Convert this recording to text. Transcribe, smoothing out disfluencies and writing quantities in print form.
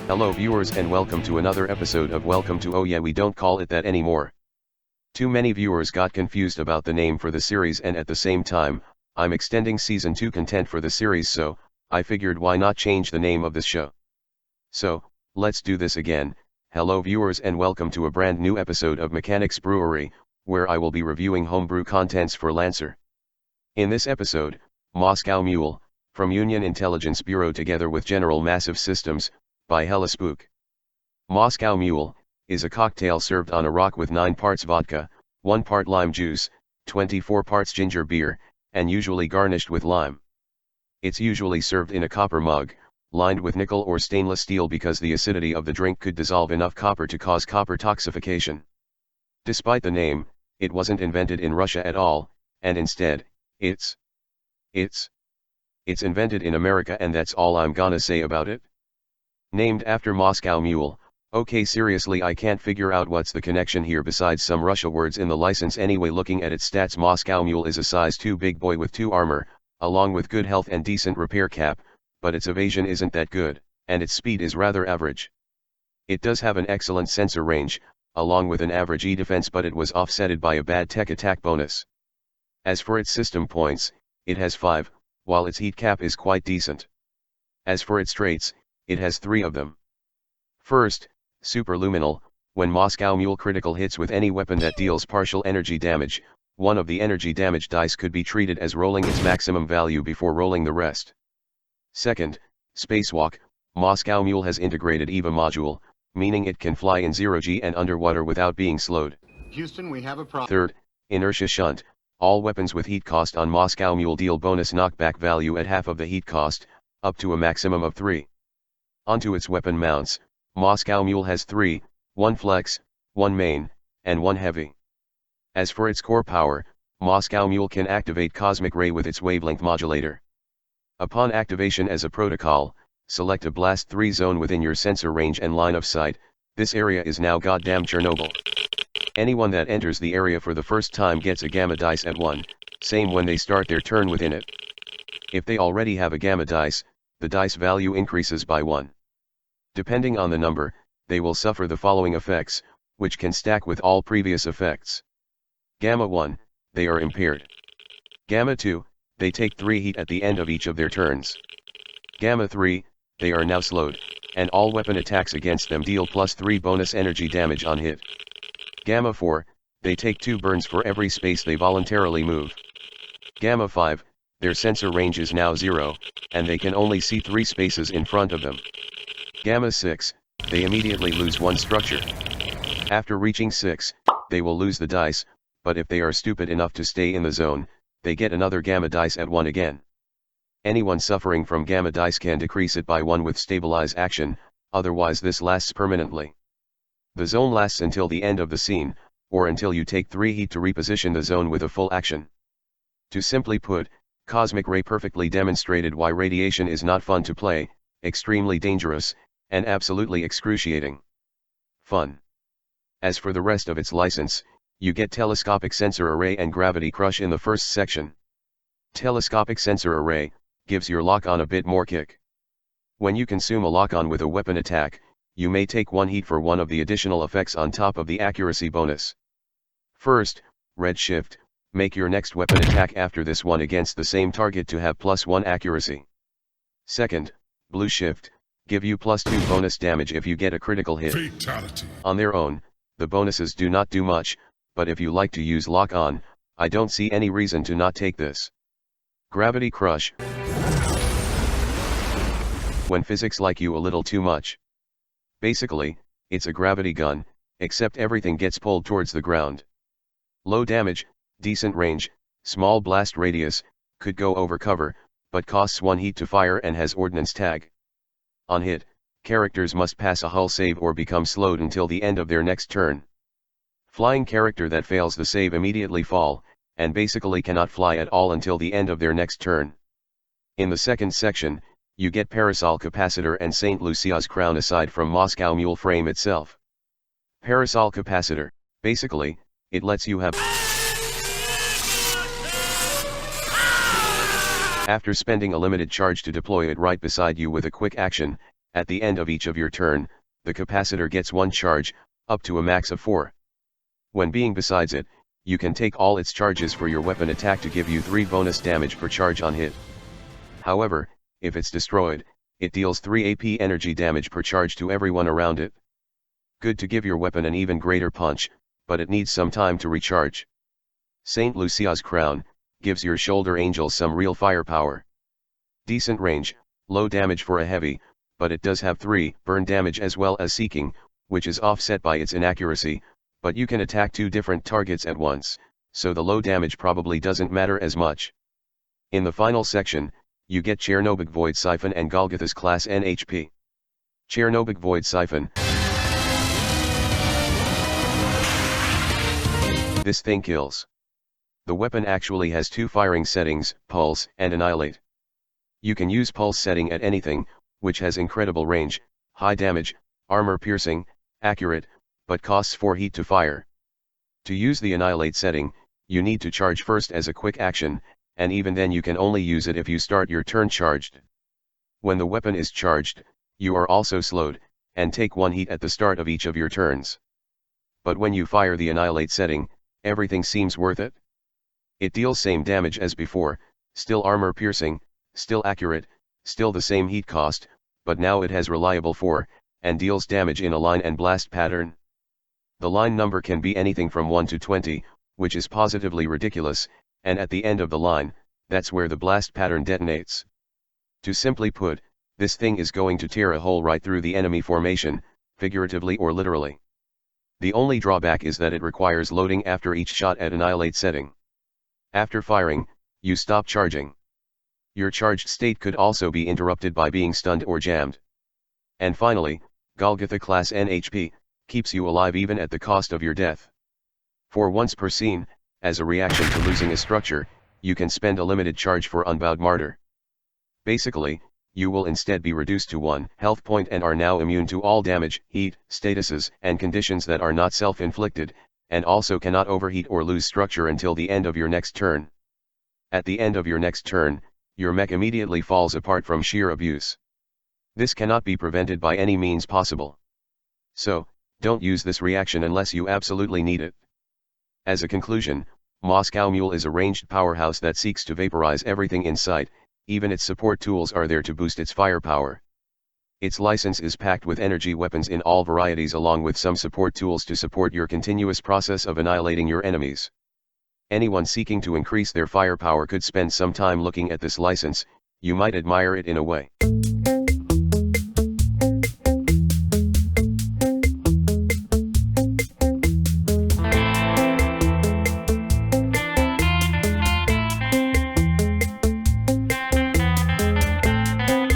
Hello viewers and welcome to another episode of Welcome to Oh Yeah We Don't Call It That Anymore. Too many viewers got confused about the name for the series, and at the same time, I'm extending season 2 content for the series, so I figured why not change the name of this show. So, let's do this again. Hello viewers and welcome to a brand new episode of Mechanics Brewery, where I will be reviewing homebrew contents for Lancer. In this episode, Moscow Mule, from Union Intelligence Bureau together with General Massive Systems, by Hella Spook. Moscow Mule is a cocktail served on a rock with 9 parts vodka, 1 part lime juice, 24 parts ginger beer, and usually garnished with lime. It's usually served in a copper mug, lined with nickel or stainless steel because the acidity of the drink could dissolve enough copper to cause copper toxification. Despite the name, it wasn't invented in Russia at all, and instead, it's invented in America, and that's all I'm gonna say about it. Named after Moscow Mule. Okay, seriously, I can't figure out what's the connection here besides some Russia words in the license. Anyway, looking at its stats, Moscow Mule is a size 2 big boy with 2 armor, along with good health and decent repair cap, but its evasion isn't that good, and its speed is rather average. It does have an excellent sensor range, along with an average E-defense, but it was offsetted by a bad tech attack bonus. As for its system points, it has 5, while its heat cap is quite decent. As for its traits, it has 3 of them. First, superluminal. When Moscow Mule critical hits with any weapon that deals partial energy damage, one of the energy damage dice could be treated as rolling its maximum value before rolling the rest. Second, spacewalk. Moscow Mule has integrated EVA module, meaning it can fly in 0G and underwater without being slowed. Houston, we have a problem. Third, inertia shunt. All weapons with heat cost on Moscow Mule deal bonus knockback value at half of the heat cost, up to a maximum of 3. Onto its weapon mounts, Moscow Mule has 3, 1 flex, 1 main, and 1 heavy. As for its core power, Moscow Mule can activate Cosmic Ray with its wavelength modulator. Upon activation as a protocol, select a blast 3 zone within your sensor range and line of sight. This area is now goddamn Chernobyl. Anyone that enters the area for the first time gets a gamma dice at 1, same when they start their turn within it. If they already have a gamma dice, the dice value increases by 1. Depending on the number, they will suffer the following effects, which can stack with all previous effects. Gamma 1, they are impaired. Gamma 2, they take 3 heat at the end of each of their turns. Gamma 3, they are now slowed, and all weapon attacks against them deal +3 bonus energy damage on hit. Gamma 4, they take 2 burns for every space they voluntarily move. Gamma 5, their sensor range is now 0, and they can only see 3 spaces in front of them. Gamma 6, they immediately lose 1 structure. After reaching 6, they will lose the dice, but if they are stupid enough to stay in the zone, they get another gamma dice at 1 again. Anyone suffering from gamma dice can decrease it by 1 with stabilize action, otherwise this lasts permanently. The zone lasts until the end of the scene, or until you take 3 heat to reposition the zone with a full action. To simply put, Cosmic Ray perfectly demonstrated why radiation is not fun to play, extremely dangerous, and absolutely excruciating. Fun. As for the rest of its license, you get telescopic sensor array and gravity crush in the first section. Telescopic sensor array gives your lock-on a bit more kick. When you consume a lock-on with a weapon attack, you may take 1 heat for one of the additional effects on top of the accuracy bonus. First, red shift, make your next weapon attack after this one against the same target to have +1 accuracy. Second, blue shift, give you +2 bonus damage if you get a critical hit. Fatality. On their own, the bonuses do not do much, but if you like to use lock-on, I don't see any reason to not take this. Gravity crush. When physics like you a little too much. Basically, it's a gravity gun, except everything gets pulled towards the ground. Low damage, decent range, small blast radius, could go over cover, but costs 1 heat to fire and has ordnance tag. On hit, characters must pass a hull save or become slowed until the end of their next turn. Flying character that fails the save immediately fall, and basically cannot fly at all until the end of their next turn. In the second section, you get Parasol Capacitor and St. Lucia's Crown aside from Moscow Mule frame itself. Parasol Capacitor, basically, it lets you have. After spending a limited charge to deploy it right beside you with a quick action, At the end of each of your turn, the capacitor gets one charge, up to a max of 4. When being besides it, you can take all its charges for your weapon attack to give you 3 bonus damage per charge on hit. However, if it's destroyed, it deals 3 AP energy damage per charge to everyone around it. Good to give your weapon an even greater punch, but it needs some time to recharge. Saint Lucia's Crown gives your shoulder angels some real firepower. Decent range, low damage for a heavy, but it does have 3 burn damage as well as seeking, which is offset by its inaccuracy, but you can attack 2 different targets at once, so the low damage probably doesn't matter as much. In the final section, you get Chernobyl Void Siphon and Golgotha's class NHP. Chernobyl Void Siphon. This thing kills. The weapon actually has 2 firing settings, Pulse and Annihilate. You can use Pulse setting at anything, which has incredible range, high damage, armor piercing, accurate, but costs 4 heat to fire. To use the Annihilate setting, you need to charge first as a quick action, and even then you can only use it if you start your turn charged. When the weapon is charged, you are also slowed, and take 1 heat at the start of each of your turns. But when you fire the Annihilate setting, everything seems worth it. It deals same damage as before, still armor piercing, still accurate, still the same heat cost, but now it has reliable 4, and deals damage in a line and blast pattern. The line number can be anything from 1 to 20, which is positively ridiculous, and at the end of the line, that's where the blast pattern detonates. To simply put, this thing is going to tear a hole right through the enemy formation, figuratively or literally. The only drawback is that it requires loading after each shot at Annihilate setting. After firing, you stop charging. Your charged state could also be interrupted by being stunned or jammed. And finally, Golgotha class NHP keeps you alive even at the cost of your death. For once per scene, as a reaction to losing a structure, you can spend a limited charge for Unbowed Martyr. Basically, you will instead be reduced to 1 health point and are now immune to all damage, heat, statuses, and conditions that are not self-inflicted, and also cannot overheat or lose structure until the end of your next turn. At the end of your next turn, your mech immediately falls apart from sheer abuse. This cannot be prevented by any means possible. So, don't use this reaction unless you absolutely need it. As a conclusion, Moscow Mule is a ranged powerhouse that seeks to vaporize everything in sight, even its support tools are there to boost its firepower. Its license is packed with energy weapons in all varieties along with some support tools to support your continuous process of annihilating your enemies. Anyone seeking to increase their firepower could spend some time looking at this license, you might admire it in a way.